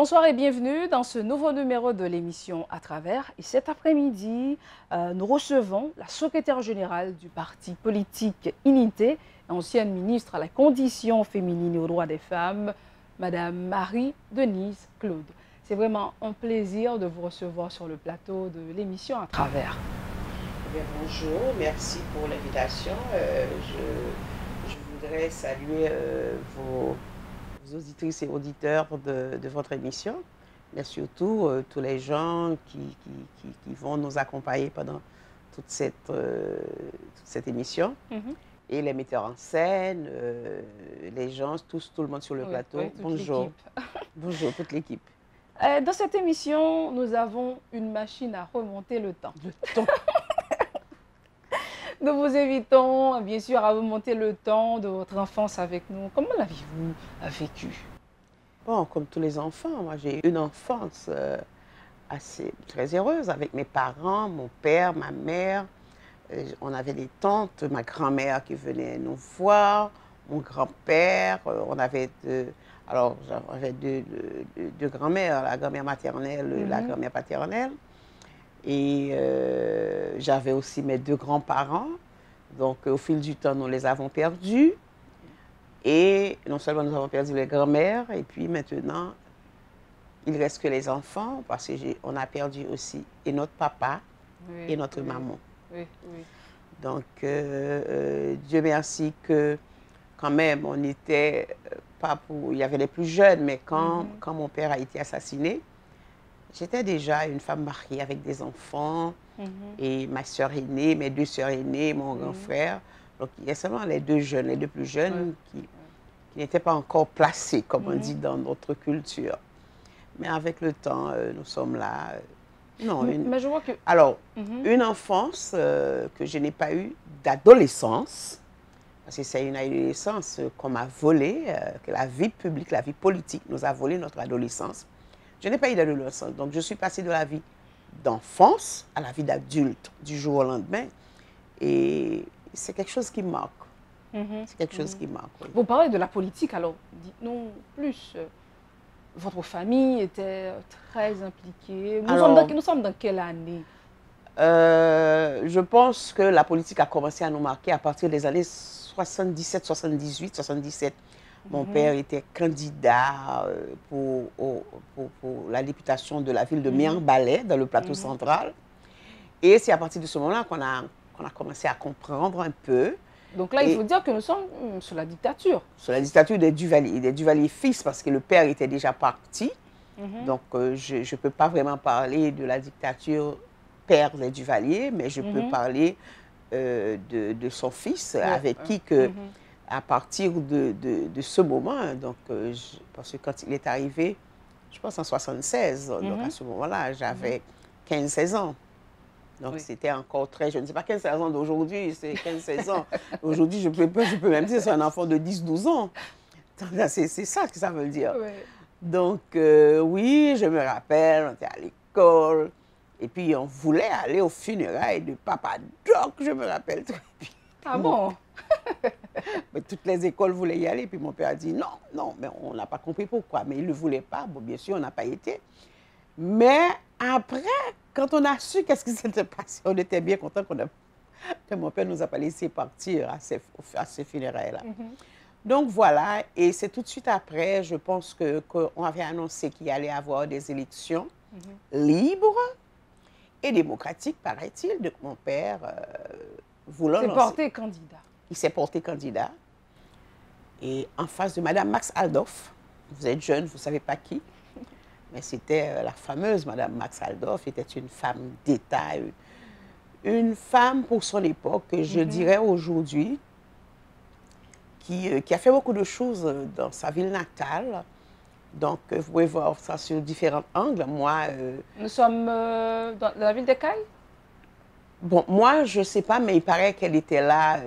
Bonsoir et bienvenue dans ce nouveau numéro de l'émission À travers. Et cet après-midi, nous recevons la secrétaire générale du parti politique Unité, ancienne ministre à la condition féminine et aux droits des femmes, Madame Marie-Denise Claude. C'est vraiment un plaisir de vous recevoir sur le plateau de l'émission À travers. Bonjour, merci pour l'invitation. Je voudrais saluer vos auditrices et auditeurs de votre émission, mais surtout tous les gens qui vont nous accompagner pendant toute cette émission. Et les metteurs en scène, les gens, tout le monde sur le plateau. Oui, bonjour. Bonjour, toute l'équipe. Dans cette émission, nous avons une machine à remonter le temps. Nous vous invitons, bien sûr, à remonter le temps de votre enfance avec nous. Comment l'avez-vous vécu? Bon, comme tous les enfants, moi j'ai eu une enfance très heureuse avec mes parents, mon père, ma mère. On avait des tantes, ma grand-mère qui venait nous voir, mon grand-père. J'avais deux grand-mères, la grand-mère maternelle, la grand-mère paternelle. Et j'avais aussi mes deux grands-parents. Donc, au fil du temps, nous les avons perdus. Et non seulement nous avons perdu les grands-mères, et puis maintenant, il ne reste que les enfants, parce qu'on a perdu aussi et notre papa et notre maman. Donc, Dieu merci que quand même, on n'était pas pour... Il y avait les plus jeunes, mais quand mon père a été assassiné, j'étais déjà une femme mariée avec des enfants et ma soeur aînée, mes deux soeurs aînées, mon grand frère. Donc, il y a seulement les deux jeunes, les deux plus jeunes qui n'étaient pas encore placés, comme on dit dans notre culture. Mais avec le temps, nous sommes là. Mais je vois que... Alors, une enfance que je n'ai pas eue d'adolescence, parce que c'est une adolescence qu'on m'a volée, que la vie publique, la vie politique nous a volé notre adolescence. Je n'ai pas eu d'adolescence, donc je suis passée de la vie d'enfance à la vie d'adulte, du jour au lendemain. Et c'est quelque chose qui me marque. C'est quelque chose qui me marque. Oui. Vous parlez de la politique, alors dites-nous plus. Votre famille était très impliquée. Nous sommes dans quelle année? Je pense que la politique a commencé à nous marquer à partir des années 77, 78, 77. Mon père était candidat pour la députation de la ville de Mirebalais, dans le plateau central. Et c'est à partir de ce moment-là qu'on a commencé à comprendre un peu. Donc là, il faut dire que nous sommes sous la dictature. Sous la dictature des Duvalier fils, parce que le père était déjà parti. Donc, je ne peux pas vraiment parler de la dictature père des Duvalier, mais je peux parler de son fils, avec qui que... À partir de ce moment, donc, parce que quand il est arrivé, je pense en 76, donc à ce moment-là, j'avais 15-16 ans. Donc c'était encore très jeune. C'est pas 15-16 ans d'aujourd'hui, c'est 15-16 ans. Aujourd'hui, je peux même dire que c'est un enfant de 10-12 ans. C'est ça que ça veut dire. Donc oui, je me rappelle, on était à l'école, et puis on voulait aller aux funérailles de Papa Doc, je me rappelle très bien. Ah bon? Mais toutes les écoles voulaient y aller, puis mon père a dit non, mais on n'a pas compris pourquoi. Mais il ne le voulait pas, bon, bien sûr, on n'a pas été. Mais après, quand on a su qu'est-ce qui s'était passé, on était bien content que mon père ne nous a pas laissé partir à ces funérailles-là. Donc voilà, et c'est tout de suite après, je pense qu'on avait annoncé qu'il allait y avoir des élections libres et démocratiques, paraît-il, de mon père voulant lancer. C'est porté candidat. Il s'est porté candidat. Et en face de Madame Max Aldoff, vous êtes jeune, vous ne savez pas qui, mais c'était la fameuse Madame Max Aldoff, était une femme d'État, une femme pour son époque, je dirais aujourd'hui, qui a fait beaucoup de choses dans sa ville natale. Donc, vous pouvez voir ça sur différents angles. Moi, nous sommes dans la ville d'Écailles? Bon, moi, je ne sais pas, mais il paraît qu'elle était là,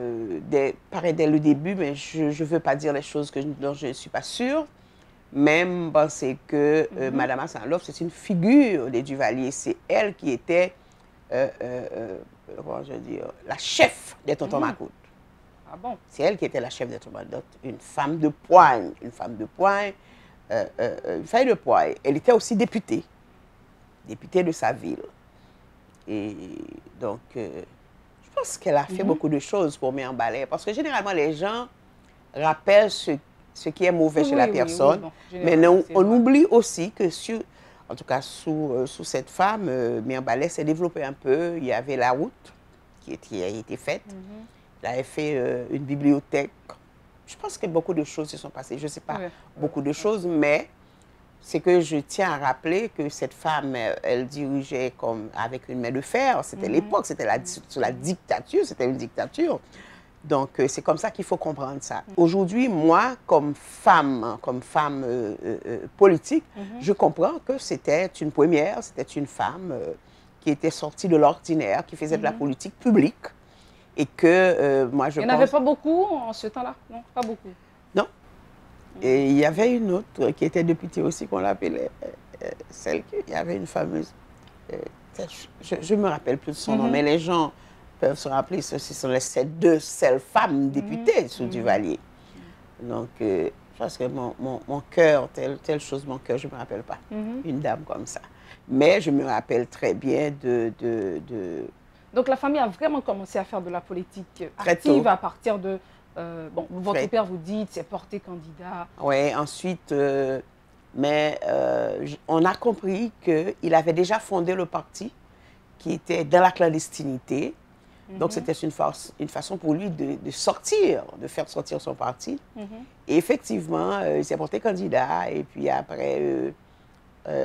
dès le début, mais je ne veux pas dire les choses dont je ne suis pas sûre. Même penser que Madame Assanloff, c'est une figure des Duvalier. C'est elle qui était, comment je veux dire, la chef des Tontons Macoute. Ah bon? C'est elle qui était la chef des Tontons Macoute. Une femme de poigne. Une femme de poigne. une feuille de poids. Elle était aussi députée de sa ville. Et donc, je pense qu'elle a fait beaucoup de choses pour mettre en balai. Parce que généralement, les gens rappellent ce qui est mauvais chez la personne. Bon, mais on oublie aussi que, en tout cas, sous cette femme, Mère Ballet s'est développée un peu. Il y avait la route qui a été faite. Elle avait fait une bibliothèque. Je pense que beaucoup de choses se sont passées. Je ne sais pas beaucoup de choses, mais c'est que je tiens à rappeler que cette femme, elle dirigeait comme avec une main de fer. C'était l'époque, c'était sous la dictature, c'était une dictature. Donc, c'est comme ça qu'il faut comprendre ça. Aujourd'hui, moi, comme femme politique, je comprends que c'était une première, c'était une femme qui était sortie de l'ordinaire, qui faisait de la politique publique. Et que moi, je pense... Il n'y en avait pas beaucoup en ce temps-là? Non, pas beaucoup. Non. Et il y avait une autre qui était députée aussi, qu'on l'appelait il y avait une fameuse... je ne me rappelle plus de son nom, mais les gens peuvent se rappeler, ce sont ces deux seules femmes députées sous Duvalier. Donc, je pense que mon cœur, telle chose, mon cœur, je ne me rappelle pas. Une dame comme ça. Mais je me rappelle très bien Donc, la famille a vraiment commencé à faire de la politique active à partir de... bon, votre père vous dit, c'est porté candidat. Oui, ensuite, on a compris qu'il avait déjà fondé le parti qui était dans la clandestinité. Donc, c'était une façon pour lui de sortir, de faire sortir son parti. Et effectivement, il s'est porté candidat. Et puis après,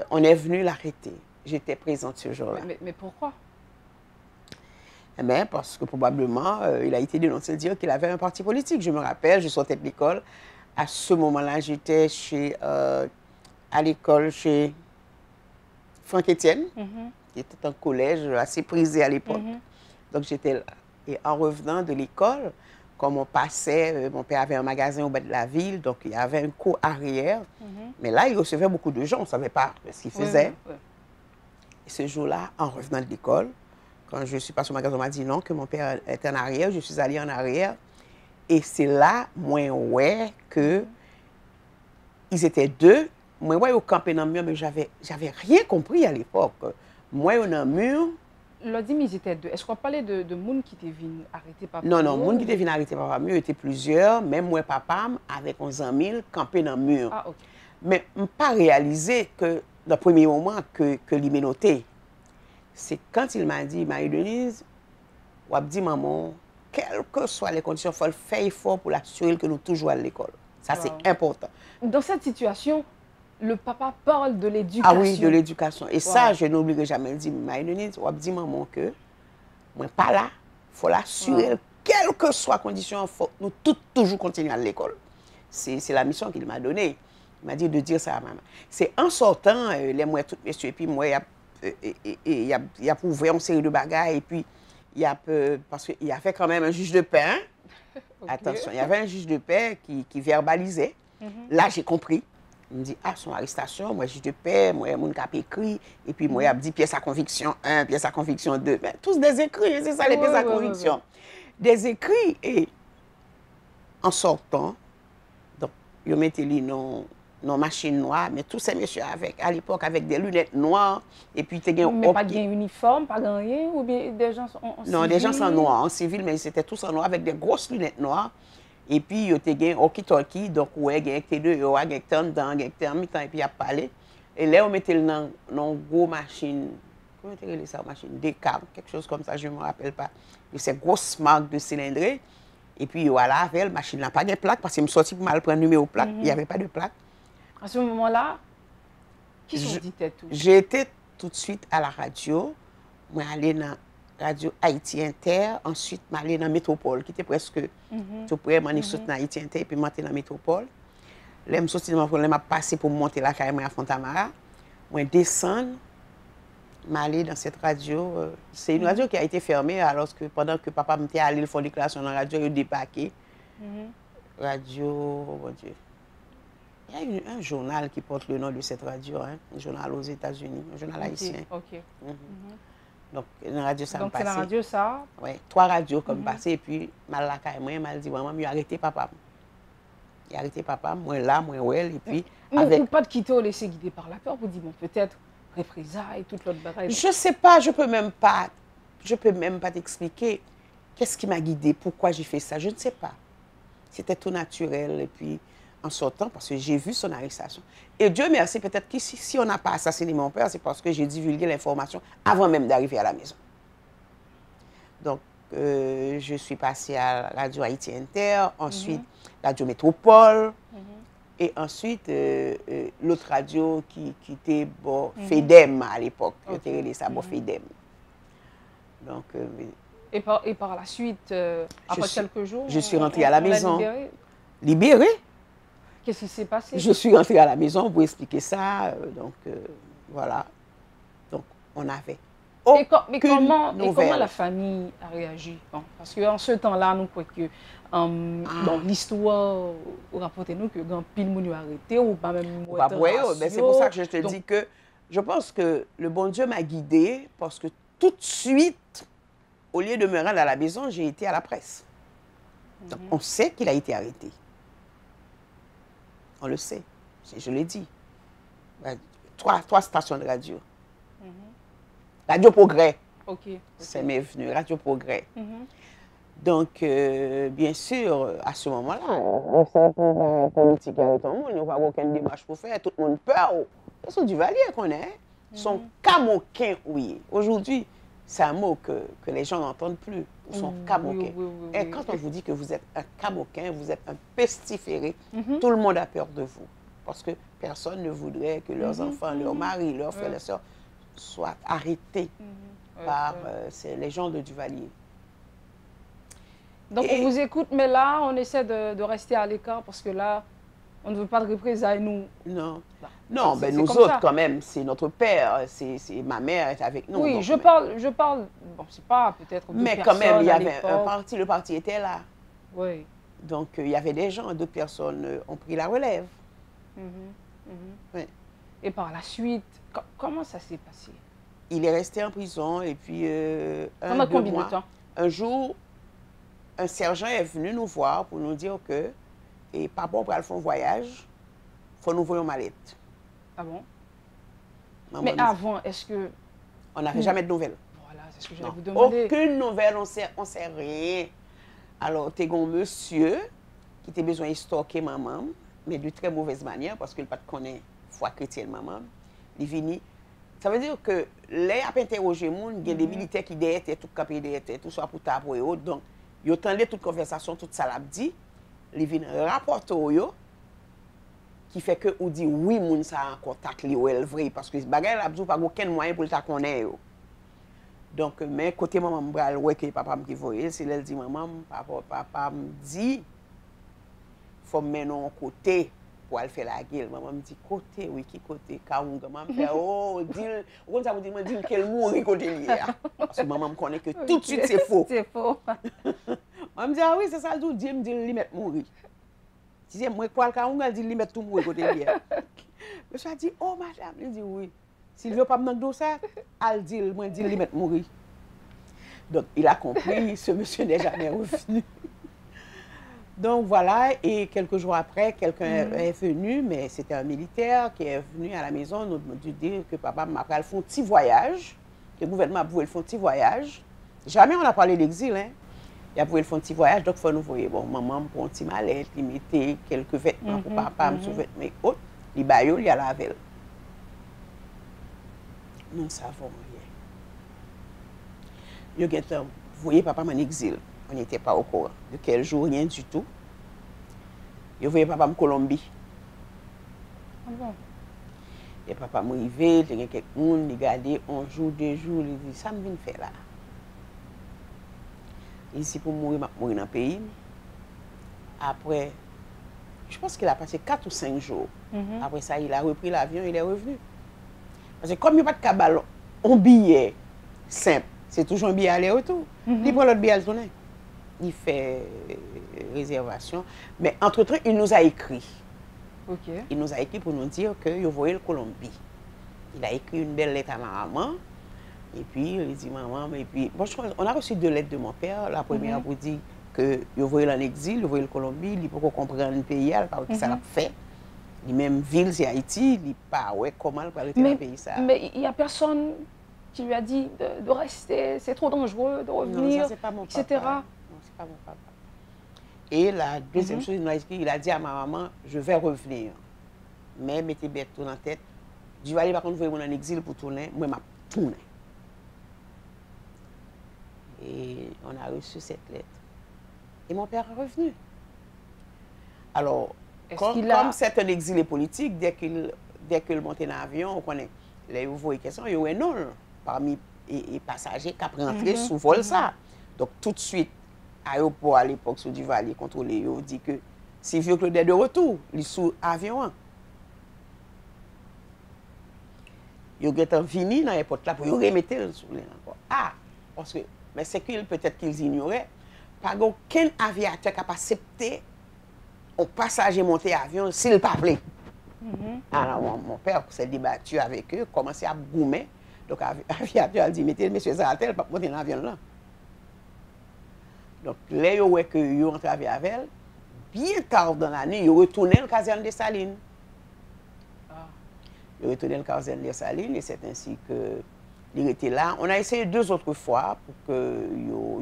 on est venu l'arrêter. J'étais présente ce jour-là. Mais pourquoi? Eh bien, parce que probablement, il a été dénoncé dire qu'il avait un parti politique. Je me rappelle, je sortais de l'école. À ce moment-là, j'étais à l'école chez Franck Etienne, qui était un collège assez prisé à l'époque. Donc, j'étais là. Et en revenant de l'école, comme on passait, mon père avait un magasin au bas de la ville, donc il y avait un cours arrière. Mais là, il recevait beaucoup de gens, on ne savait pas ce qu'il faisait. Et ce jour-là, en revenant de l'école, quand je suis passé au magasin, on m'a dit non, que mon père était en arrière. Je suis allée en arrière. Et c'est là, moi, ouais, que ils étaient deux. Moi, ouais, au campé dans le mur, mais j'avais rien compris à l'époque. Moi, dans le mur. L'audim, ils étaient deux. Est-ce qu'on parlait de monde qui était venu arrêter papa? Non, monde qui était venu arrêter papa, il était plusieurs. Même moi, papa, avec 11 000, campé dans le mur. Ah, ok. Mais je n'ai pas réalisé que, dans le premier moment, que l'il m'a noté. C'est quand il m'a dit, Marie-Denise, ou a dit, maman, quelles que soient les conditions, il faut faire effort pour l'assurer que nous toujours à l'école. Ça, c'est important. Dans cette situation, le papa parle de l'éducation. Ah oui, de l'éducation. Et ça, je n'oublierai jamais. Il dit, Marie-Denise, ou a dit, maman, que moi, pas là, il faut l'assurer, quelles que soient les conditions, il faut nous toujours continuer à l'école. C'est la mission qu'il m'a donnée. Il m'a dit de dire ça à maman. C'est en sortant, les moi, tous messieurs, et puis moi, il y a prouvé une série de bagages, et puis il y a parce qu'il y avait quand même un juge de paix. Hein? Okay. Attention, il y avait un juge de paix qui verbalisait. Là, j'ai compris. Il me dit, ah, son arrestation, moi, juge de paix, moi, mon cap écrit, et puis moi, il a dit pièce à conviction 1, pièce à conviction 2. Mais tous des écrits, c'est ça, les pièces à conviction. Des écrits, et en sortant, donc, ils mettaient les noms. Non, machine noire, mais tous ces messieurs à l'époque avec des lunettes noires. Et puis, tu as mais pas de uniforme, pas de rien, ou bien des gens en civil? Non, des gens en noir, en civil, mais c'était tous en noir avec des grosses lunettes noires. Et puis, tu as un walkie-talkie, donc, ouais, il y a deux, il y a un temps, et puis il y a parlé. Et là, on mettait le nom, une grosse machine, comment tu appelles ça, machine? Descartes, quelque chose comme ça, je ne me rappelle pas. De ces grosses marques de cylindrée. Et puis, voilà, avec la machine n'a pas de plaque, parce qu'il me sortit pour mal prendre le numéro plaque, il n'y avait pas de plaque. À ce moment-là, qui sont dit tout? J'ai été tout de suite à la radio. Je suis allée dans la radio Haïti Inter. Ensuite, je suis allée dans la métropole, qui était presque tout près. Je suis allée dans Haïti Inter et puis je suis allée dans la métropole. Là, je suis sortie de la métropole, je suis passée pour monter la carrière à Fontamara. Je suis descendue. Je suis allée dans cette radio. C'est une radio qui a été fermée alors que pendant que papa m'était allé faire une déclaration dans la radio, il a débarqué. Radio, oh mon Dieu. Il y a un journal qui porte le nom de cette radio, hein, un journal aux États-Unis, un journal haïtien. Donc, la radio, ça me passe. Donc, c'est la radio, ça? Oui, 3 radios comme passé, et puis, mal la caille, moi, mal dit, maman, mieux arrêter papa. Il a arrêté papa, moi là, moi ouais, et puis Ou pas de quitter ou laisser guider par la peur, vous dites, bon, peut-être représailles, toute l'autre bagaille. Je sais pas, je peux même pas t'expliquer qu'est-ce qui m'a guidée, pourquoi j'ai fait ça, je ne sais pas. C'était tout naturel, et puis en sortant, parce que j'ai vu son arrestation. Et Dieu merci, peut-être que si on n'a pas assassiné mon père, c'est parce que j'ai divulgué l'information avant même d'arriver à la maison. Donc, je suis passée à Radio Haïti Inter, ensuite Radio Métropole, et ensuite l'autre radio qui était bon, FEDEM à l'époque. Okay. Ça, bon, FEDEM. Donc, et par la suite, après quelques jours, je suis rentrée à la maison. Libérée? Qu'est-ce qui s'est passé? Je suis rentrée à la maison pour expliquer ça. Donc, voilà. Donc, on avait. Mais comment la famille a réagi? Bon, parce qu'en ce temps-là, nous croyons que l'histoire rapporte nous que grand pile moun a arrêté ou pas même c'est pour ça que je te dis que je pense que le bon Dieu m'a guidée parce que tout de suite, au lieu de me rendre à la maison, j'ai été à la presse. Donc, on sait qu'il a été arrêté. On le sait, je l'ai dit. 3 stations de radio. Radio Progrès. C'est mes venus, Radio Progrès. Donc, bien sûr, à ce moment-là, on sait pour politique avec tout le monde, il n'y a pas aucune démarche pour faire, tout le monde peur. Ils sont du Valier qu'on est. Ils sont camoquins, oui. Aujourd'hui, c'est un mot que les gens n'entendent plus. Ils sont camoquins. Et quand on vous dit que vous êtes un camoquin, vous êtes un pestiféré, tout le monde a peur de vous. Parce que personne ne voudrait que leurs enfants, leurs maris, leurs frères et sœurs soient arrêtés par les gens de Duvalier. Donc on vous écoute, mais là, on essaie de rester à l'écart parce que là, on ne veut pas de représailles, nous. Non, non, ben nous autres, quand même, c'est notre père, ma mère est avec nous. Oui, donc, je parle, bon, c'est pas peut-être mais quand même, il y avait un parti, le parti était là. Oui. Donc, il y avait des gens, d'autres personnes ont pris la relève. Oui. Et par la suite, comment ça s'est passé? Il est resté en prison et puis pendant combien de temps? Un jour, un sergent est venu nous voir pour nous dire que et pas bon pour aller faire un voyage, il faut nous voir une mallette. Ah bon? Mais avant, est-ce que... On n'avait jamais de nouvelles. Voilà, c'est ce que je voulais vous demander. Aucune nouvelle, on sait rien. Alors, tu as un monsieur qui a besoin de stocker maman, mais de très mauvaise manière, parce qu'il n'a pas de connaître foi chrétienne maman. Il vient. Ça veut dire que les a interrogé les gens, il y a des militaires qui étaient tout capés derrière, tout soit pour taper et autres. Donc, ils entendaient toute conversation, toute ça l'a dit. Ils viennent rapporter au qui fait que ou dit oui moun ça en contact li ou elle vrai parce que bagay la bzou pas aucun moyen pour le ta connaître yo. Donc mais côté maman m'bral ouais que papa me qui voyait c'est elle dit maman papa me dit faut mener un côté pour aller faire la gueule maman me dit côté oui qui côté Kaunga maman fait oh dit on ça me dit qu'elle mourir côté lié parce que maman me connaît que tout de suite c'est faux. C'est faux. On me dit ah oui c'est ça tout dit me dit lui mettre mourir. Si moi quoi Kaunga dit lui mettre tout mourir côté lié. Monsieur a dit oh madame il dit oui. S'il veut pas me demander ça, elle dit moi dit lui mettre mourir. Donc il a compris ce monsieur n'est jamais revenu. Donc voilà, et quelques jours après, quelqu'un est venu, mais c'était un militaire qui est venu à la maison nous dire que papa m'a fait un petit voyage, que le gouvernement a voulu faire un petit voyage. Jamais on a parlé d'exil, hein. Il a voulu faire un petit voyage, donc il faut nous voir. Bon, maman prend un petit mallette, il mettait quelques vêtements pour papa, me sous-vêtements et autres, il baillot, il y a la velle. Nous ne savons rien. Vous voyez papa en exil. On n'était pas au courant de quel jour, rien du tout. Je voyais papa en Colombie. Ah bon? Et papa m'arrivait, il y a quelqu'un, il regardait un jour, 2 jours, il dit, ça me vient faire là. Ici pour mourir, je mourir dans le pays. Après, je pense qu'il a passé 4 ou 5 jours. Après ça, il a repris l'avion, il est revenu. Parce que comme il n'y a pas de cabal, un billet simple, c'est toujours un billet aller-retour. Il prend l'autre billet à le tourner. Il fait réservation. Mais entre-temps, il nous a écrit. Okay. Il nous a écrit pour nous dire qu'il voyait le Colombie. Il a écrit une belle lettre à ma maman. Et puis, il dit, maman, et puis... Bon, on a reçu 2 lettres de mon père. La première pour dire que vous voyez en exil, vous voyez le Colombie, il faut comprendre le pays, parce que ça l'a fait. Les mêmes villes, c'est Haïti, il pas ouais comment il peut arrêter le pays ça. Mais il n'y a personne qui lui a dit de rester, c'est trop dangereux, de revenir, non, ça, pas mon etc. Papa. Non, c'est pas mon papa. Et la deuxième chose, il a dit à ma maman, je vais revenir. Mais mettez bête tout dans la tête. Je vais aller par contre voir mon en exil pour tourner. Moi, je tourné. Et on a reçu cette lettre. Et mon père est revenu. Alors, comme c'est un exilé politique, dès qu'il monte dans l'avion, on connaît les nouveaux questions, il y a un non parmi les passagers qui ont rentré sous vol ça. Donc, tout de suite, l'aéroport à l'époque, sous du Vallée, contrôlé, il dit que si vieux Claude est de retour, il est sous avion. Il est venu dans l'aéroport là pour remettre le sous encore. Ah, parce que, mais c'est qu'il peut-être qu'ils ignoraient, pas aucun aviateur qui a accepté un passager monter avion s'il ne pas appelé. Alors, mon père s'est débattu avec eux, commençait à boumer. Donc, l'aviateur a dit, mettez le monsieur Zaratel, pas monter dans l'avion là. Donc, là, il y a que ils ont travaillé avec elle. Bien tard dans l'année, ils ont retourné le caserne de Salines. Ils ont retourné le caserne de Salines et c'est ainsi que il était là. On a essayé 2 autres fois pour que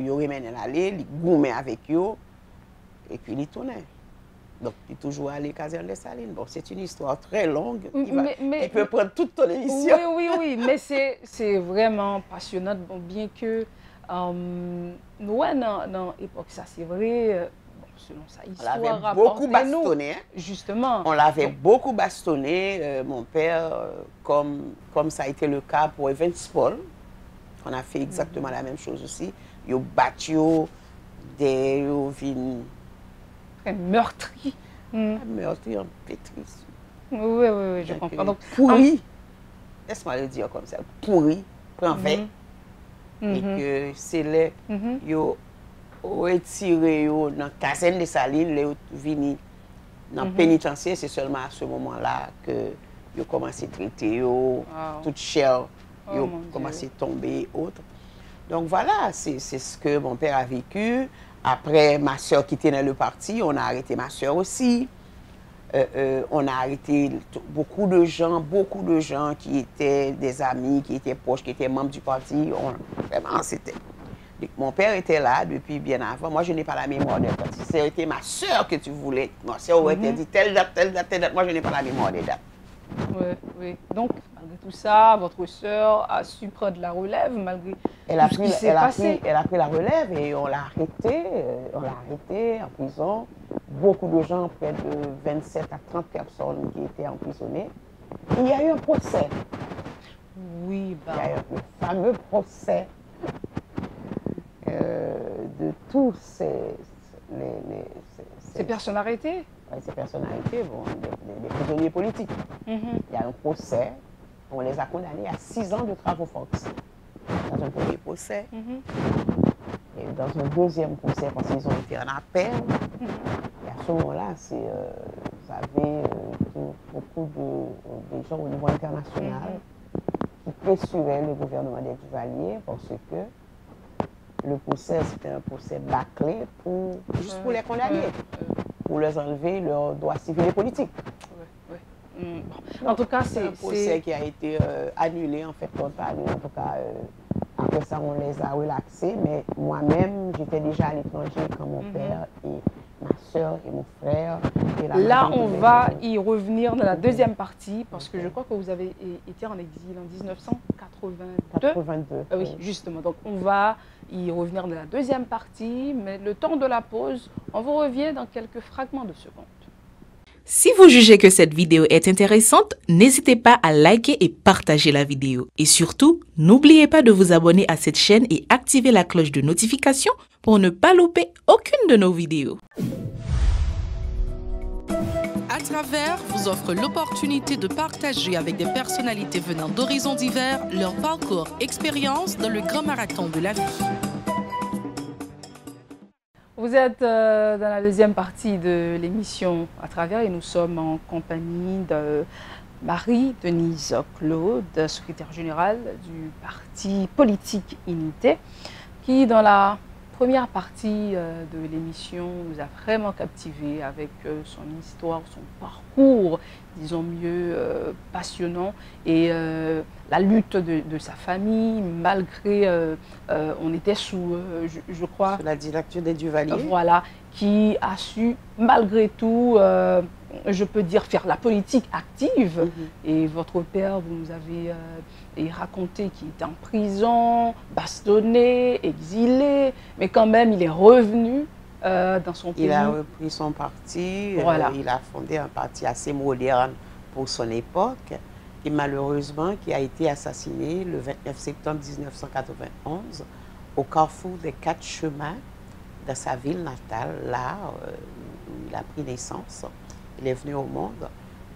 ils remènent l'aller, ils goumaient avec eux et puis ils tournaient. Donc, il est toujours allé à caserne de Salines. Bon, c'est une histoire très longue. Il peut prendre toute ton émission. Oui, mais c'est vraiment passionnant. Bon, bien que nous, dans l'époque, ça c'est vrai, selon sa histoire, on l'avait beaucoup bastonné. Justement. On l'avait beaucoup bastonné, mon père, comme ça a été le cas pour Evans Paul. On a fait exactement la même chose aussi. Ils ont battu des vignes. Meurtri. Meurtri en pétri. Oui, je comprends. Donc, pourri, laisse-moi le dire comme ça, pourri, prend veille. Et que c'est là, ils ont retiré dans la caserne de Salines, ils sont venus dans le pénitencier. C'est seulement à ce moment-là que ils ont commencé à traiter, toute chair, ils ont commencé à tomber, autres. Donc voilà, c'est ce que mon père a vécu. Après, ma soeur qui était dans le parti, on a arrêté ma soeur aussi. On a arrêté beaucoup de gens qui étaient des amis, qui étaient proches, qui étaient membres du parti. Vraiment, c'était... Mon père était là depuis bien avant. Moi, je n'ai pas la mémoire des dates. Si c'était ma soeur que tu voulais, ma soeur aurait dit telle date, telle date, telle date. Moi, je n'ai pas la mémoire des dates. Oui. Donc, malgré tout ça, votre soeur a su prendre la relève, malgré tout ce qui s'est passé. Elle a pris la relève et on l'a arrêtée en prison. Beaucoup de gens, près de 27 à 30 personnes qui étaient emprisonnées. Et il y a eu un procès. Oui, il y a eu le fameux procès de tous ces personnalités. Ces personnalités, des prisonniers politiques. Il y a un procès, on les a condamnés à 6 ans de travaux forcés. Dans un premier procès. Et dans un deuxième procès, parce qu'ils ont été en appel. Et à ce moment-là, vous avez beaucoup de gens au niveau international qui pressuraient le gouvernement des Duvalier parce que le procès, c'était un procès bâclé juste pour les condamner. Pour leur enlever leurs droits civils et politiques. En tout cas, c'est un procès qui a été annulé, en fait, en tout cas, après ça, on les a relaxés, mais moi-même, j'étais déjà à l'étranger quand mon père et ma soeur et mon frère. Là, on va y revenir dans la deuxième partie, parce que je crois que vous avez été en exil en 1982. 82. Oui, justement. Donc, on va y revenir dans la deuxième partie, mais le temps de la pause, on vous revient dans quelques fragments de secondes. Si vous jugez que cette vidéo est intéressante, n'hésitez pas à liker et partager la vidéo. Et surtout, n'oubliez pas de vous abonner à cette chaîne et activer la cloche de notification pour ne pas louper aucune de nos vidéos. À travers vous offre l'opportunité de partager avec des personnalités venant d'horizons divers leur parcours, expérience dans le grand marathon de la vie. Vous êtes dans la deuxième partie de l'émission À travers et nous sommes en compagnie de Marie-Denise Claude, secrétaire générale du parti politique Unité, qui dans la première partie de l'émission nous a vraiment captivés avec son histoire, son parcours, disons mieux, passionnant, et la lutte de sa famille, malgré, on était sous, je crois... Sous la dictature des Duvalier. Voilà, qui a su, malgré tout, je peux dire, faire la politique active. Et votre père, vous nous avez raconté qu'il était en prison, bastonné, exilé, mais quand même, il est revenu dans son pays. Il a repris son parti, voilà. Il a fondé un parti assez moderne pour son époque, et malheureusement, qui a été assassiné le 29 septembre 1991 au carrefour des 4 chemins dans sa ville natale, là où il a pris naissance. Il est venu au monde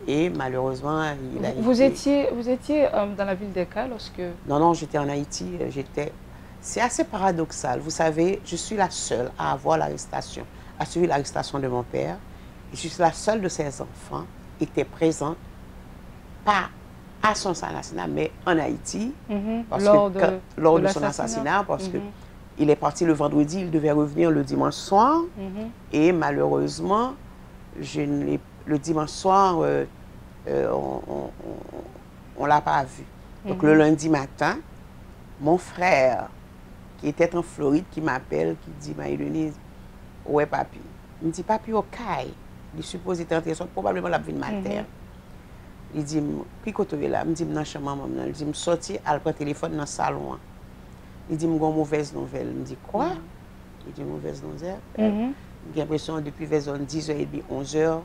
et malheureusement, il a vous étiez dans la ville d'Eka lorsque... Non, j'étais en Haïti. C'est assez paradoxal. Vous savez, je suis la seule à avoir l'arrestation, à suivre l'arrestation de mon père. Et je suis la seule de ses enfants qui était présente, pas à son assassinat, mais en Haïti, parce lors de son assassinat, parce que il est parti le vendredi, il devait revenir le dimanche soir, et malheureusement, le dimanche soir, on ne l'a pas vu. Donc le lundi matin, mon frère, qui était en Floride, qui m'appelle, qui dit, Marie-Denise, ouais papi. Il me dit, papi, au caille. Il suppose qu'il était entré, probablement la vie de ma terre. Il dit, qui côté là? Il me dit, non, chez maman. Il dit, je sorti, elle prend le téléphone dans le salon. Il dit, j'ai une mauvaise nouvelle. Il me dit, quoi? Il dit, mauvaise nouvelle. J'ai l'impression que depuis 10h30, 11h,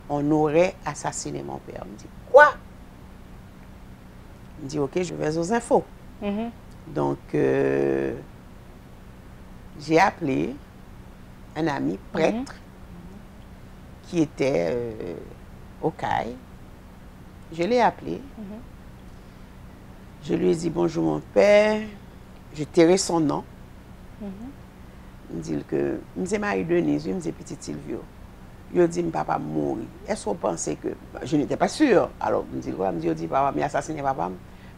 on aurait assassiné mon père. Il me dit, quoi? Il me dit, ok, je vais aux infos. Donc, j'ai appelé un ami prêtre qui était au CAI. Je l'ai appelé. Je lui ai dit, bonjour mon père. Je tairai son nom. Il me dit que, il me dit Marie-Denise, il me dit petit Silvio. Il me dit, papa mourir. Est-ce que vous pensez que, je n'étais pas sûre. Alors, il me dit quoi? Il me dit, papa, mais assassiné papa.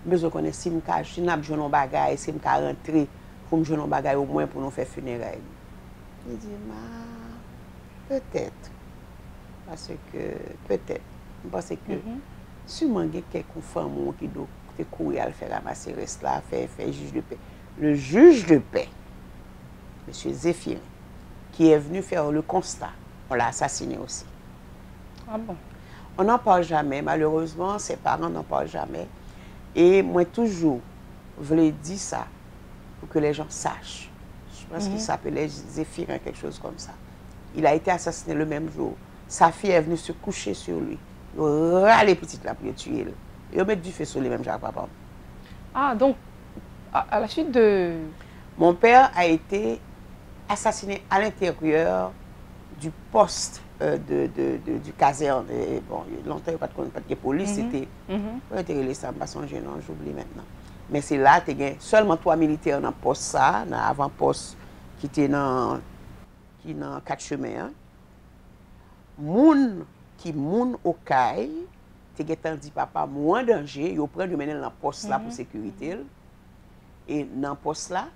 Mais je connais si je suis un bagage, si je suis rentré, pour me jouer un bagage au moins pour nous faire funérailles. Il dit, peut-être. Parce que, peut-être. Parce que, sûrement, il y a quelques femmes qui doivent courir à le faire ramasser, reste là, faire juge de paix. Le juge de paix, M. Zéphirin, qui est venu faire le constat, on l'a assassiné aussi. Ah bon? On n'en parle jamais, malheureusement, ses parents n'en parlent jamais. Et moi, toujours, je voulais dire ça pour que les gens sachent. Je pense qu'il s'appelait Zéphirin, quelque chose comme ça. Il a été assassiné le même jour. Sa fille est venue se coucher sur lui. Il a râlé petite là pour le tuer. Il a mis du feu sur lui, même Jacques Papa. Ah, donc, à la suite de... Mon père a été assassiné à l'intérieur du poste du caserne. Bon, longtemps, il n'y a pas de police. C'était... ça me passe en gênant, j'oublie maintenant. Mais c'est là, tu as seulement 3 militaires dans le poste, ça, dans l'avant-poste qui était dans 4 chemins. Moun qui moun au caille, tu as dit, papa, moins danger, ils prennent de mener dans le poste là pour sécurité. Et dans le poste là,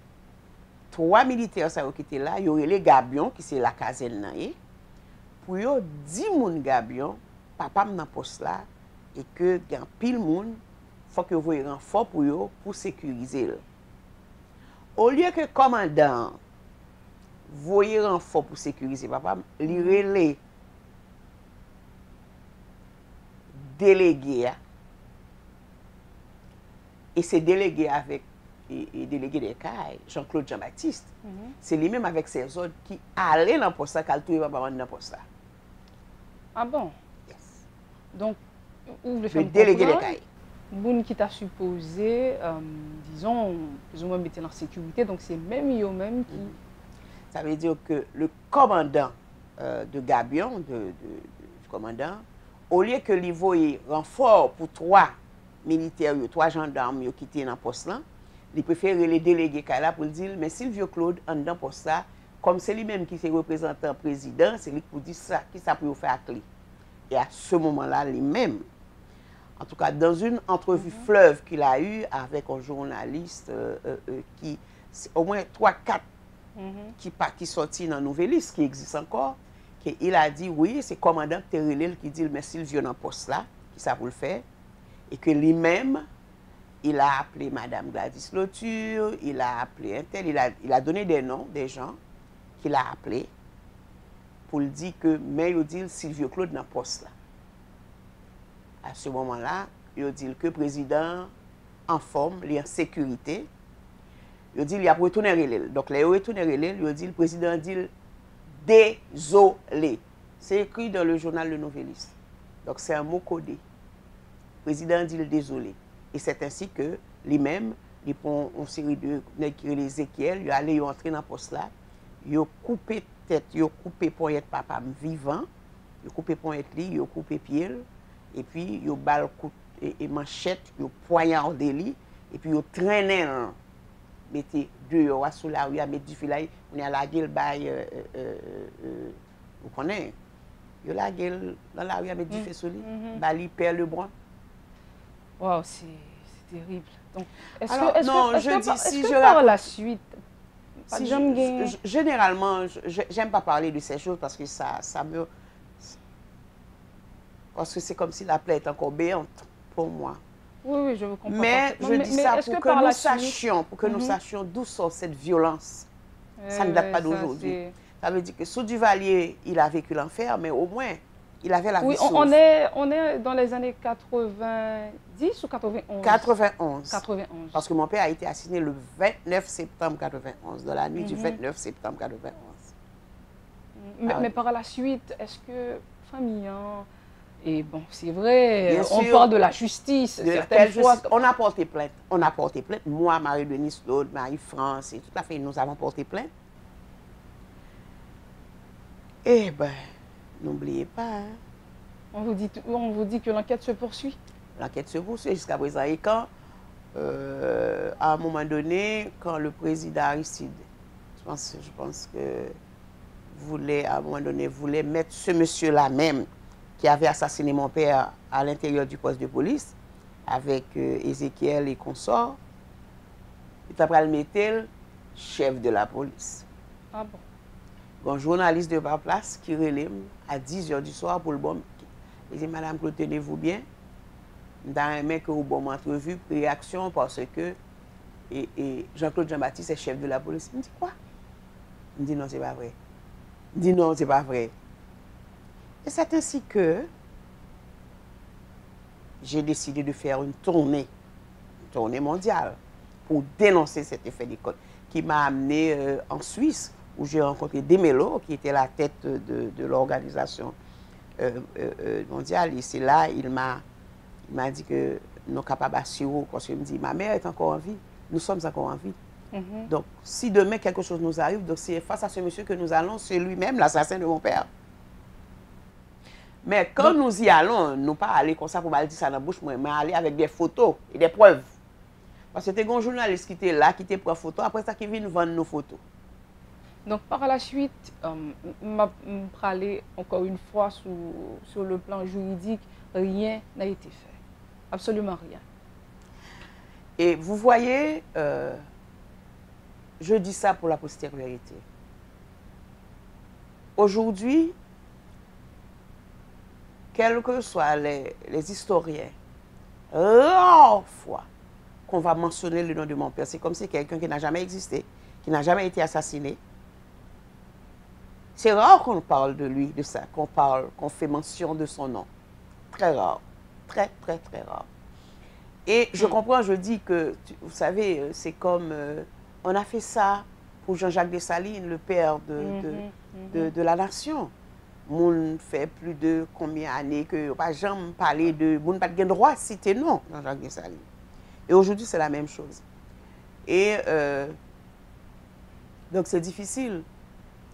3 militaires qui étaient là, il y aurait les gabions, qui c'est la caserne. Pour eux, 10 moun gabions, papa dans le poste là, et que il y a pile moun, il faut que vous ayez un renfort pour eux, pour sécuriser. Au lieu que le commandant voyez un renfort pour sécuriser, papa, il relève délégué. Et c'est délégué avec et délégué des CAI, Jean-Claude Jean-Baptiste. C'est lui-même avec ses autres qui allaient dans le poste là, qui allaient dans le poste là. Ah bon? Yes. Donc, ouvre le délégué des CAI. Moun qui t'a supposé, disons, plus ou moins mettre en sécurité, donc c'est même eux-mêmes qui... Ça veut dire que le commandant de Gabion, du commandant, au lieu que lui voyait renfort pour 3 militaires, 3 gendarmes qui étaient dans le poste là, il préfère les délégués là pour dire, mais Silvio Claude, en dans le poste là, comme c'est lui-même qui est représentant président, c'est lui qui dit ça, qui ça peut faire à clé. Et à ce moment-là, lui-même, en tout cas, dans une entrevue fleuve qu'il a eue avec un journaliste qui, au moins 3-4 qui sorti dans Nouvelliste, qui existe encore, il a dit, oui, c'est commandant Terrelil qui dit, mais Sylvio dans poste là, qui ça vous le fait, et que lui-même, il a appelé Madame Gladys Loture, il a appelé un tel, il a donné des noms des gens qu'il a appelés pour lui dire que, mais il dit Sylvio Claude dans poste là. À ce moment-là, il dit que le président en forme, il est en sécurité. Il dit qu'il a retourné relais. Donc, il a retourné relais, il dit le président dit désolé. C'est écrit dans le journal Le Nouvelliste. Donc, c'est un mot codé. Le président dit désolé. Et c'est ainsi que lui-même, il prend une série de Ézéchiel, il allait entrer dans le poste là, il a coupé tête, il a coupé poignette papa vivant, il a coupé poignette lui, il a coupé pied, et puis il a balle et manchette, il a poignardé lui, et puis il a traîné, mettez deux euros sous la rue, il a mis du filet, on a la gueule, vous connaissez, il a la gueule dans la rue, il a mis du feu sur lui, il perd le bras. Wow, c'est terrible. Donc, est-ce que par la suite, généralement, j'aime pas parler de ces choses parce que ça me... Parce que c'est comme si la plaie est encore béante pour moi. Oui, je vous comprends. Mais je dis ça pour que nous sachions, nous sachions d'où sort cette violence. Ça ne date pas d'aujourd'hui. Ça veut dire que sous Duvalier, il a vécu l'enfer, mais au moins, il avait la vie sauve. On est dans les années 90 ou 91? 91. 91. Parce que mon père a été assassiné le 29 septembre 91, dans la nuit du 29 septembre 91. Mais par la suite, est-ce que Famillant, et bon, c'est vrai, on parle de la justice, certaines fois... On a porté plainte. On a porté plainte. Moi, Marie-Denise Claude, Marie-France, et tout à fait, nous avons porté plainte. Eh bien, n'oubliez pas. Hein. On vous dit que l'enquête se poursuit. L'enquête se poursuit jusqu'à présent. Et quand, à un moment donné, quand le président Aristide, je pense que voulait, à un moment donné, voulait mettre ce monsieur-là même, qui avait assassiné mon père à l'intérieur du poste de police, avec Ézéchiel et consorts, il a mis le chef de la police. Ah bon? Un journaliste de ma place qui relève à 10 h du soir pour le bon. Il dit, Madame Claude, tenez-vous bien. Dans un mec au bon entrevue, réaction parce que Jean-Claude Jean-Baptiste est chef de la police. Il me dit, quoi? Il me dit, non, c'est pas vrai. Il me dit, non, c'est pas vrai. Et c'est ainsi que j'ai décidé de faire une tournée mondiale, pour dénoncer cet effet d'école, qui m'a amené en Suisse, où j'ai rencontré Demelo, qui était la tête de l'organisation mondiale. Et c'est là, il m'a dit que nous capables d'assurer, parce qu'il me dit, ma mère est encore en vie, nous sommes encore en vie. Donc, si demain quelque chose nous arrive, c'est face à ce monsieur que nous allons, c'est lui-même l'assassin de mon père. Mais quand nous y allons, nous pas aller comme ça pour dire ça dans la bouche, mais aller avec des photos et des preuves. Parce que c'était un journaliste qui était là, qui était pour photo, après ça qui vient nous vendre nos photos. Donc par la suite, pour aller encore une fois sur le plan juridique, rien n'a été fait. Absolument rien. Et vous voyez, je dis ça pour la postériorité. Aujourd'hui, quels que soient les historiens, rare fois qu'on va mentionner le nom de mon père, c'est comme si quelqu'un qui n'a jamais existé, qui n'a jamais été assassiné. C'est rare qu'on parle de lui, de ça, qu'on fait mention de son nom. Très rare. Très, très, très rare. Et je comprends, je dis que, vous savez, c'est comme, on a fait ça pour Jean-Jacques Dessalines, le père de la nation. Moun fait plus de combien d'années que pas jamais parler de moun pas de droit citer non Jean-Jacques Dessalines. Et aujourd'hui c'est la même chose. Et donc c'est difficile.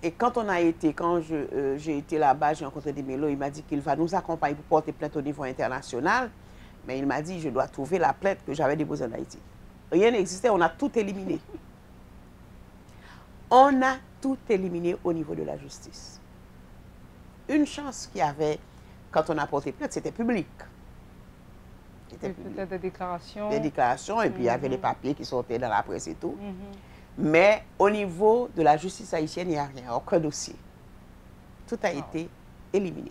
Et quand j'ai été là-bas, j'ai rencontré Demelo, il m'a dit qu'il va nous accompagner pour porter plainte au niveau international, mais il m'a dit je dois trouver la plainte que j'avais déposée en Haïti. Rien n'existait, on a tout éliminé. On a tout éliminé au niveau de la justice. Une chance qu'il y avait, quand on a porté plainte, c'était public. C'était des déclarations. Des déclarations, et puis il y avait les papiers qui sortaient dans la presse et tout. Mais au niveau de la justice haïtienne, il n'y a rien, aucun dossier. Tout a été éliminé.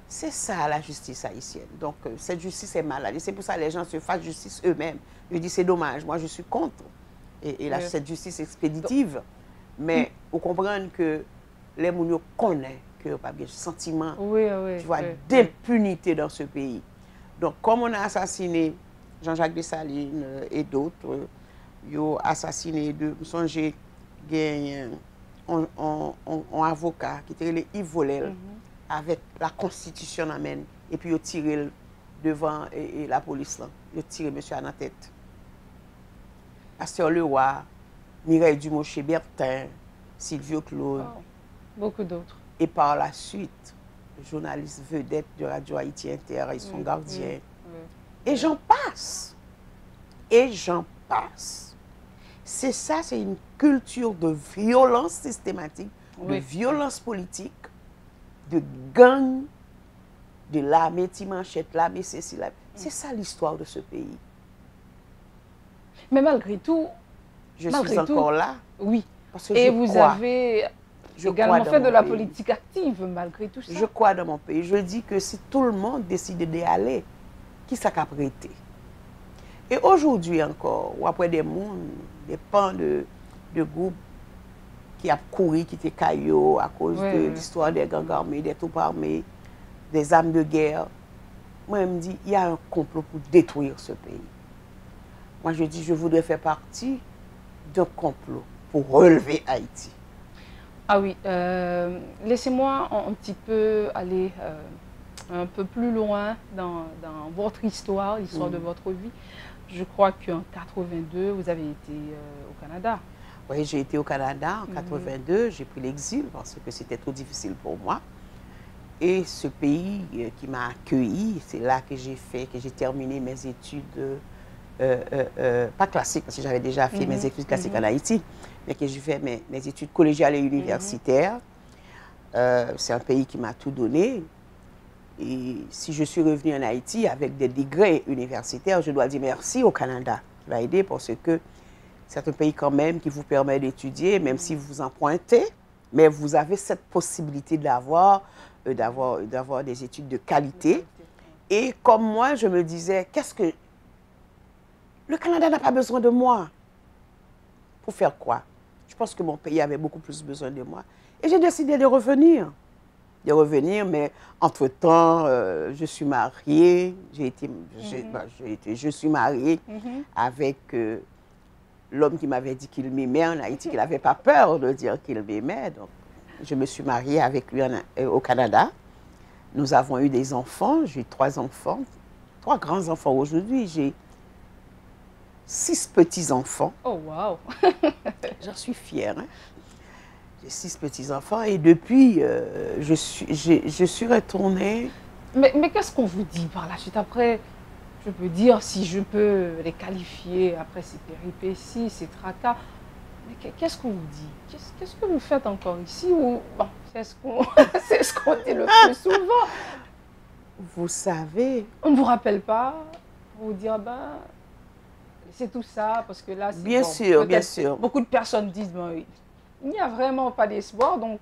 C'est ça la justice haïtienne. Donc, cette justice est malade. Et c'est pour ça que les gens se fassent justice eux-mêmes. Je dis, c'est dommage. Moi, je suis contre cette justice expéditive. Mais vous comprenez que les gens connaissent qu'il n'y a pas de sentiment d'impunité dans ce pays. Donc, comme on a assassiné Jean-Jacques Dessalines et d'autres, ils ont assassiné deux. Vous songez, un avocat qui était Yves Volel, avec la Constitution amène, et puis ils ont tiré devant la police. Ils ont tiré monsieur à la tête. Pasteur Leroy, Mireille Dumocher Bertin, Sylvio Claude. Oh, beaucoup d'autres. Et par la suite, journaliste vedette de Radio Haïti Inter et son gardien. Et j'en passe. Et j'en passe. C'est ça, c'est une culture de violence systématique, de violence politique, de gang, de l'armée Timanchette, l'armée Cécile. C'est ça l'histoire de ce pays. Mais malgré tout... Je suis encore là. Oui. Parce que et vous avez également fait de la politique active, malgré tout ça. Je crois dans mon pays. Je dis que si tout le monde décide d'y aller, qui ça qu'a prêté? Et aujourd'hui encore, ou après des mondes, des pans de groupes qui a couru, qui étaient caillots à cause de l'histoire des gangs armés, des troupes armées, des armes de guerre. Moi, je me dis, il y a un complot pour détruire ce pays. Moi, je dis, je voudrais faire partie d'un complot pour relever Haïti. Ah oui, laissez-moi un petit peu aller un peu plus loin dans votre histoire, l'histoire de votre vie. Je crois qu'en 82, vous avez été au Canada. Oui, j'ai été au Canada en 82, j'ai pris l'exil parce que c'était trop difficile pour moi. Et ce pays qui m'a accueilli, c'est là que j'ai terminé mes études, pas classiques, parce que j'avais déjà fait mes études classiques en Haïti, mais que j'ai fait mes études collégiales et universitaires. C'est un pays qui m'a tout donné. Et si je suis revenue en Haïti avec des degrés universitaires, je dois dire merci au Canada qui m'a aidé parce que c'est un pays quand même qui vous permet d'étudier, même si vous empruntez, mais vous avez cette possibilité d'avoir des études de qualité. Et comme moi, je me disais, le Canada n'a pas besoin de moi. Pour faire quoi? Je pense que mon pays avait beaucoup plus besoin de moi. Et j'ai décidé de revenir. Mais entre-temps, je suis mariée. Je suis mariée avec l'homme qui m'avait dit qu'il m'aimait en Haïti, qu'il n'avait pas peur de dire qu'il m'aimait. Donc, je me suis mariée avec lui au Canada. Nous avons eu des enfants. J'ai eu 3 enfants, 3 grands-enfants aujourd'hui. J'ai 6 petits-enfants. Oh, wow! J'en suis fière. Hein? J'ai 6 petits-enfants et depuis, je suis retournée. Mais qu'est-ce qu'on vous dit par la suite? Après, je peux dire, si je peux les qualifier après ces péripéties, ces tracas, mais qu'est-ce qu'on vous dit? Qu'est-ce que vous faites encore ici? Ou, bon, c'est ce qu'on dit le plus souvent. Vous savez... On ne vous rappelle pas pour vous dire, ben, c'est tout ça, parce que là... Bien sûr, bien sûr. Beaucoup de personnes disent, ben, il n'y a vraiment pas d'espoir, donc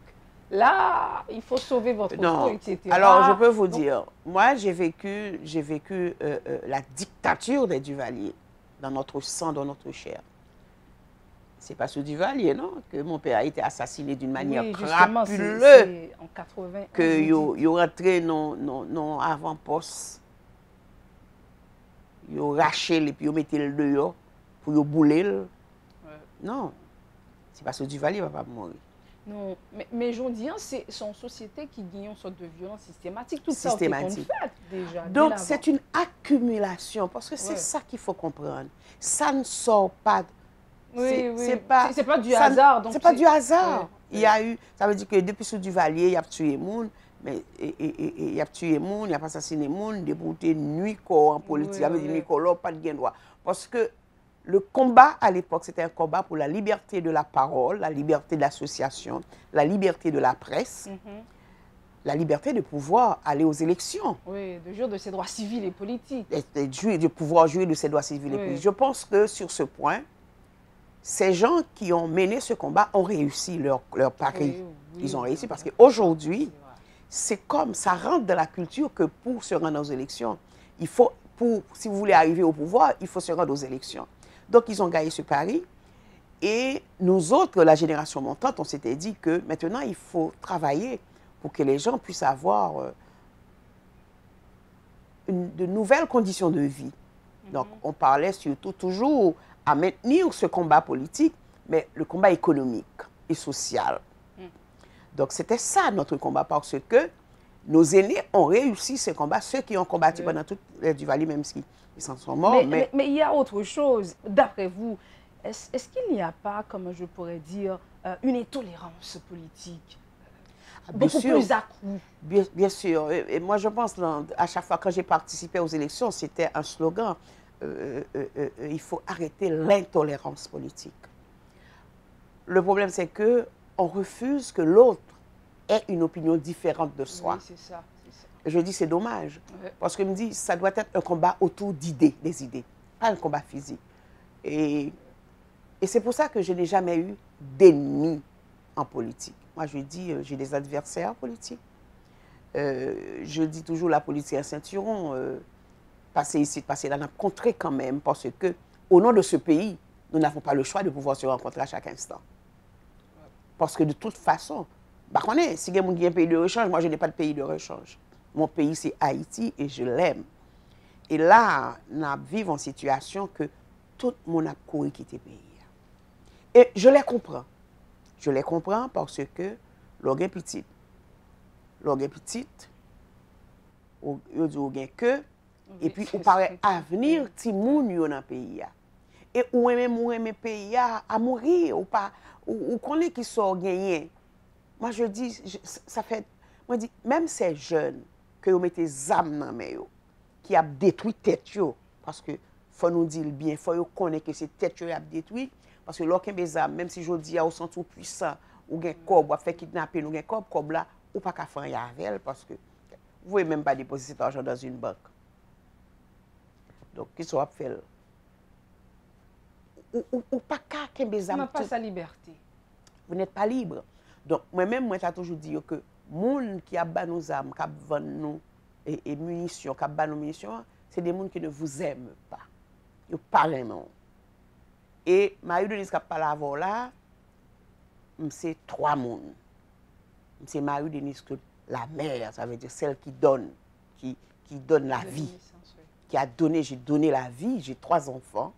là, il faut sauver votre peau, etc. Alors, je peux vous dire, moi, j'ai vécu la dictature des Duvalier dans notre sang, dans notre chair. C'est pas ce Duvalier, non, que mon père a été assassiné d'une manière crapuleuse. En 80. Que il rentré non avant-poste. Il raché et puis il mettait le dehors pour le bouler. Non. C'est parce que Duvalier ne va pas mourir. Non, mais je dis, c'est une société qui gagne une sorte de violence systématique. Tout ça, c'est fait déjà. Donc, c'est une accumulation, parce que c'est ça qu'il faut comprendre. Ça ne sort pas. C'est pas du hasard. C'est pas du hasard. Il y a eu, ça veut dire que depuis ce Duvalier, il a tué moun, mais il a tué moun, il a assassiné moun, débouté nuit en politique. Ça veut dire nuit pas de gain droit. Parce que le combat à l'époque, c'était un combat pour la liberté de la parole, la liberté d'association, la liberté de la presse, la liberté de pouvoir aller aux élections. Oui, de jouir de ses droits civils et politiques. De pouvoir jouir de ses droits civils et politiques. Je pense que sur ce point, ces gens qui ont mené ce combat ont réussi leur pari. Oui, Ils ont réussi parce oui, qu'aujourd'hui, c'est vrai. c'est comme ça rentre dans la culture que pour se rendre aux élections, il faut, si vous voulez arriver au pouvoir, il faut se rendre aux élections. Donc, ils ont gagné ce pari. Et nous autres, la génération montante, on s'était dit que maintenant, il faut travailler pour que les gens puissent avoir de nouvelles conditions de vie. Donc, on parlait surtout toujours à maintenir ce combat politique, mais le combat économique et social. Donc, c'était ça notre combat, parce que nos aînés ont réussi ce combat, ceux qui ont combattu pendant toute l'ère du Vali, même s'ils s'en sont morts. Mais il y a autre chose, d'après vous. Est-ce qu'il n'y a pas, comme je pourrais dire, une intolérance politique beaucoup plus accrue? Bien sûr. Et moi, je pense, à chaque fois que j'ai participé aux élections, c'était un slogan. Il faut arrêter l'intolérance politique. Le problème, c'est qu'on refuse que l'autre ait une opinion différente de soi. Oui, c'est ça. Je dis, c'est dommage. Ouais. Parce que je me dis, ça doit être un combat autour d'idées, des idées, pas un combat physique. Et c'est pour ça que je n'ai jamais eu d'ennemis en politique. Moi, je dis, j'ai des adversaires politiques. Je dis toujours, la politique est un ceinturon. Passer ici, passer là, on a rencontré quand même, parce que, au nom de ce pays, nous n'avons pas le choix de pouvoir se rencontrer à chaque instant. Parce que de toute façon, si il y a un pays de rechange, moi, je n'ai pas de pays de rechange. Mon pays, c'est Haïti et je l'aime. Et là, nous vivons en situation que tout le monde a couru quitter le pays. Et je les comprends. Je les comprends parce que l'organe petit. L'organe petit, il y a que, et puis il paraît avenir ti moun yo dans le pays. Et ou même le pays à mourir, ou connaît qui sont gagnés. Moi, je dis, ça fait, moi, je dis, même ces jeunes que vous mettez des âmes dans les mains, qui a détruit tête, parce que faut nous dire bien, il faut connaître que c'est tête qui a détruit, parce que lorsqu'on des âmes, même si je dis, au centre puissant, ou un cob, ou fait kidnapper, ou un cob là, ou pas qu'à faire avec, parce que vous ne pouvez même pas déposer cet argent dans une banque. Donc, qu'est-ce qu'on va faire? Ou pas qu'à des âmes. On n'a pas sa liberté. Vous n'êtes pas libre. Donc, moi-même, moi, j'ai toujours dit que les gens qui ont nos armes, qui vendent nous et munitions, qui ont nos munitions, c'est des gens qui ne vous aiment pas. Ils ne parlent pas. Et Marie-Denise qui a parlé avant là, c'est 3 personnes. C'est Marie-Denise, la mère, ça veut dire celle qui donne la vie. Qui a donné, j'ai donné la vie, j'ai 3 enfants.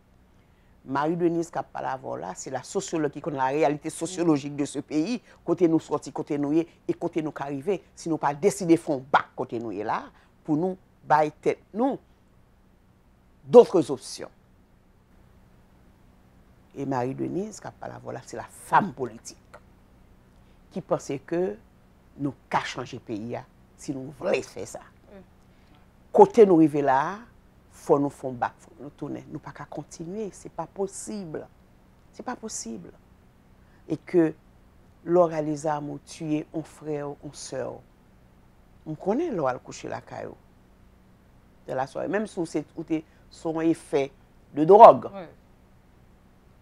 Marie-Denise qui a parlé avant là, c'est la sociologue qui connaît la réalité sociologique de ce pays, côté nous sortis, côté nous et côté nous arriver. Si nous pas décider de faire bac côté nous là, pour nous bailler tête nous d'autres options. Et Marie-Denise qui a parlé avant là, c'est la femme politique qui pensait que nous qu'à changer le pays si nous voulons faire ça. Côté nous arriver là, faut nous faire bac, faut nous tourner. Nous pas qu'à continuer, c'est pas possible. C'est pas possible. Et que Laura les armes tué un frère, une sœur. On connaît Laura le coucher la caillou de la soirée, même sous son effet de drogue. Ouais.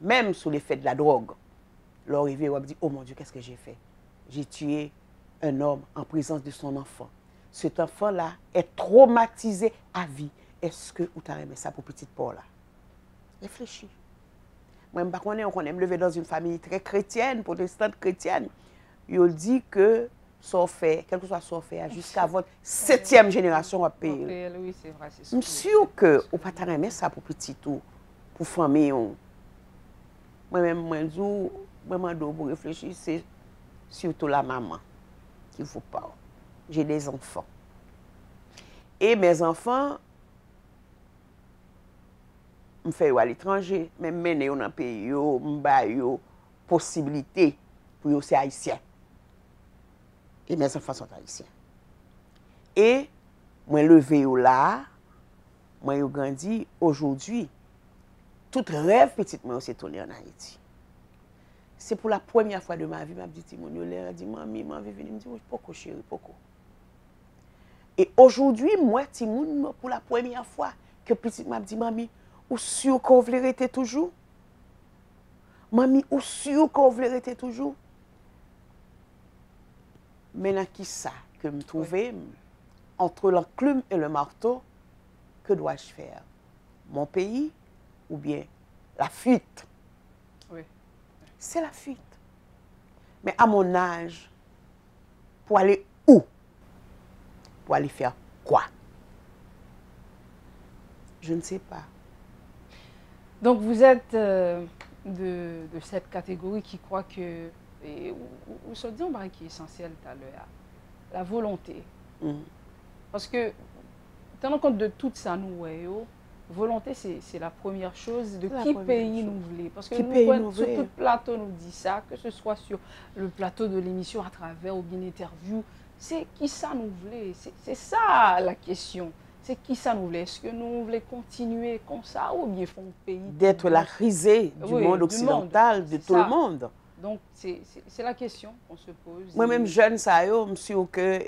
Même sous l'effet de la drogue. Laura arrive et dit, oh mon Dieu, qu'est-ce que j'ai fait? J'ai tué un homme en présence de son enfant. Cet enfant-là est traumatisé à vie. Est-ce que vous avez aimé ça pour petite Paul là? Réfléchis. Moi, je me lever dans une famille très chrétienne, protestante chrétienne. Il dit que ça fait, quel que soit ce fait, jusqu'à votre 7e génération à payer. Oui, c'est vrai. Je suis sûr que vous n'avez pas aimé ça pour petit ou pour famille. Moi-même, pour réfléchir, c'est surtout la maman qu'il faut pas. J'ai des enfants. Et mes enfants, je fais à l'étranger, même mener dans un pays, je possibilité pour eux, c'est haïtien. Et mes enfants sont haïtiens. Et moi, levé là, moi, j'ai grandi aujourd'hui. Tout rêve petit, moi, c'est tourné en Haïti. C'est pour la première fois de ma vie, ma petite Timoun, elle a dit, maman, je vais venir, me dit, pourquoi chérie, pourquoi? Et aujourd'hui, moi, Timoun, pour la première fois, que petite m'a dit, maman, ou sûr qu'on voulait rester toujours? Mami, ou sûr qu'on veut rester toujours? Maintenant, qui ça que me trouver entre l'enclume et le marteau? Que dois-je faire? Mon pays ou bien la fuite? Oui. C'est la fuite. Mais à mon âge, pour aller où? Pour aller faire quoi? Je ne sais pas. Donc vous êtes de cette catégorie qui croit que, ou se dit qui est essentiel tout à l'heure, la volonté. Parce que, tenant compte de tout ça, nous voyons, volonté, c'est la première chose de qui pays nous voulons. Parce que nous, sur tout plateau, nous dit ça, que ce soit sur le plateau de l'émission à travers ou bien interview, c'est qui ça nous voulons. C'est ça la question. C'est qui ça nous voulait? Est-ce que nous voulons continuer comme ça ou bien font pays d'être la risée du monde occidental, de tout le monde? Donc, c'est la question qu'on se pose. Moi-même, jeune, ça y est, je suis au cœur.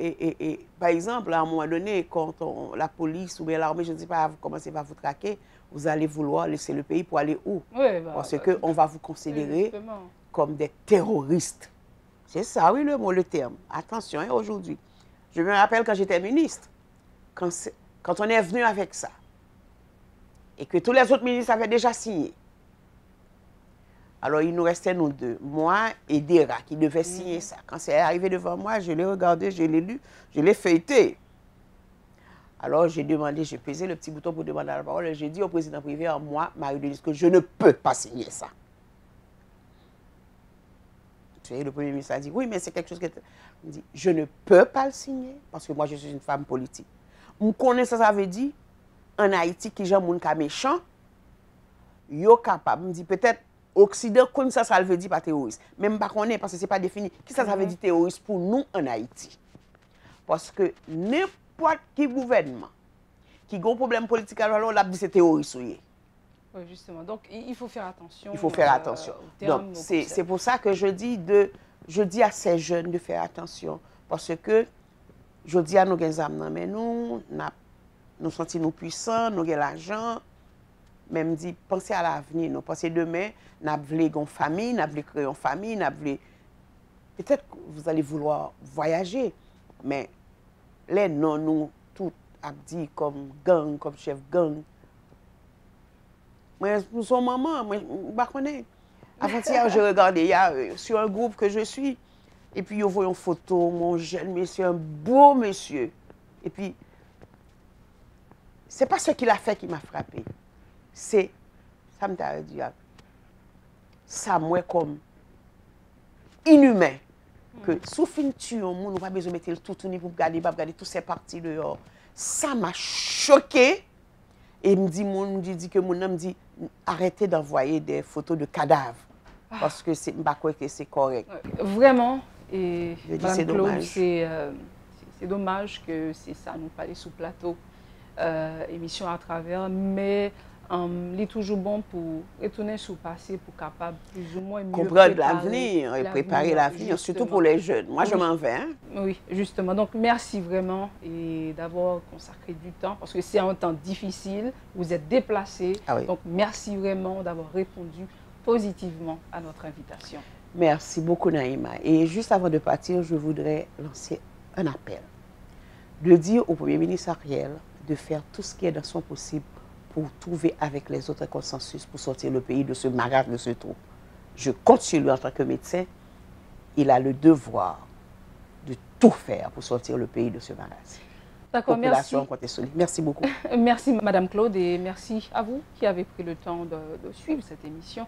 Par exemple, à un moment donné, quand la police ou bien l'armée, je ne sais pas, vous commencez à vous traquer, vous allez vouloir laisser le pays pour aller où? Oui, parce qu'on va vous considérer comme des terroristes. C'est ça, oui, le terme. Attention, hein, aujourd'hui. Je me rappelle quand j'étais ministre, quand on est venu avec ça, et que tous les autres ministres avaient déjà signé, alors il nous restait nous deux, moi et Dera, qui devaient signer ça. Quand c'est arrivé devant moi, je l'ai regardé, je l'ai lu, je l'ai feuilleté. Alors j'ai demandé, j'ai pesé le petit bouton pour demander la parole, et j'ai dit au président privé, en moi, Marie-Denise, que je ne peux pas signer ça. Tu sais, le Premier ministre a dit, oui, mais c'est quelque chose que... Il dit, je ne peux pas le signer, parce que moi, je suis une femme politique. Je connais ça veut dire, en Haïti, qui j'ai moun ka méchant, yo capable. Je dis peut-être, Occident, comme ça veut dire pas terroriste. Même pas connaît, parce que ce n'est pas défini. Qui ça veut dire terroriste pour nous en Haïti? Parce que n'importe quel gouvernement qui a un problème politique, alors là, c'est terroriste. Oui, justement. Donc, il faut faire attention. Il faut faire attention. Donc, c'est pour ça que je dis à ces jeunes de faire attention. Parce que, je dis à nos gens, mais nous sentons nous puissants, nous avons l'argent. Même dit, pensez à l'avenir, nous pensez demain, nous voulons une famille, nous voulons créer une famille, peut-être que vous allez vouloir voyager, mais les non, nous, tout a dit comme gang, comme chef gang. Moi, nous sommes maman, moi, je ne connais pas. Avant-hier, je regardais, il y a sur un groupe que je suis, et puis, je vois une photo, mon jeune monsieur, un beau monsieur. Et puis, ce n'est pas ce qu'il a fait qui m'a frappé. C'est, ça me t'a dit, ça moi comme inhumain. Que sous fin tuer on n'a pas besoin de mettre le tout pour regarder toutes ces parties dehors. Ça m'a choqué. Et me dit que mon homme dit arrêtez d'envoyer des photos de cadavres. Parce que c'est pas quoi que c'est correct. Vraiment, et c'est dommage. C'est dommage que c'est ça, nous parler sous plateau, émission à travers, mais il est toujours bon pour retourner sur le passé, pour capable plus ou moins mieux comprendre l'avenir et préparer l'avenir, surtout pour les jeunes. Moi, je m'en vais. Hein? Oui, justement. Donc, merci vraiment et d'avoir consacré du temps, parce que c'est un temps difficile, vous êtes déplacé. Oui. Donc, merci vraiment d'avoir répondu positivement à notre invitation. Merci beaucoup, Naïma. Et juste avant de partir, je voudrais lancer un appel. De dire au Premier ministre Ariel de faire tout ce qui est dans son possible pour trouver avec les autres consensus pour sortir le pays de ce marasme, de ce trou. Je compte sur lui en tant que médecin. Il a le devoir de tout faire pour sortir le pays de ce marasme. D'accord, merci. Merci beaucoup. Merci, Madame Claude, et merci à vous qui avez pris le temps de suivre cette émission.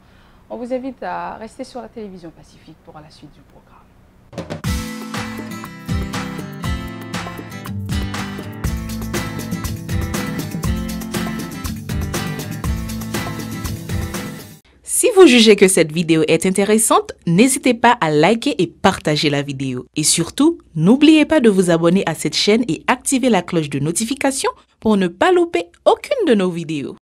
On vous invite à rester sur la télévision Pacifique pour la suite du programme. Si vous jugez que cette vidéo est intéressante, n'hésitez pas à liker et partager la vidéo. Et surtout, n'oubliez pas de vous abonner à cette chaîne et activer la cloche de notification pour ne pas louper aucune de nos vidéos.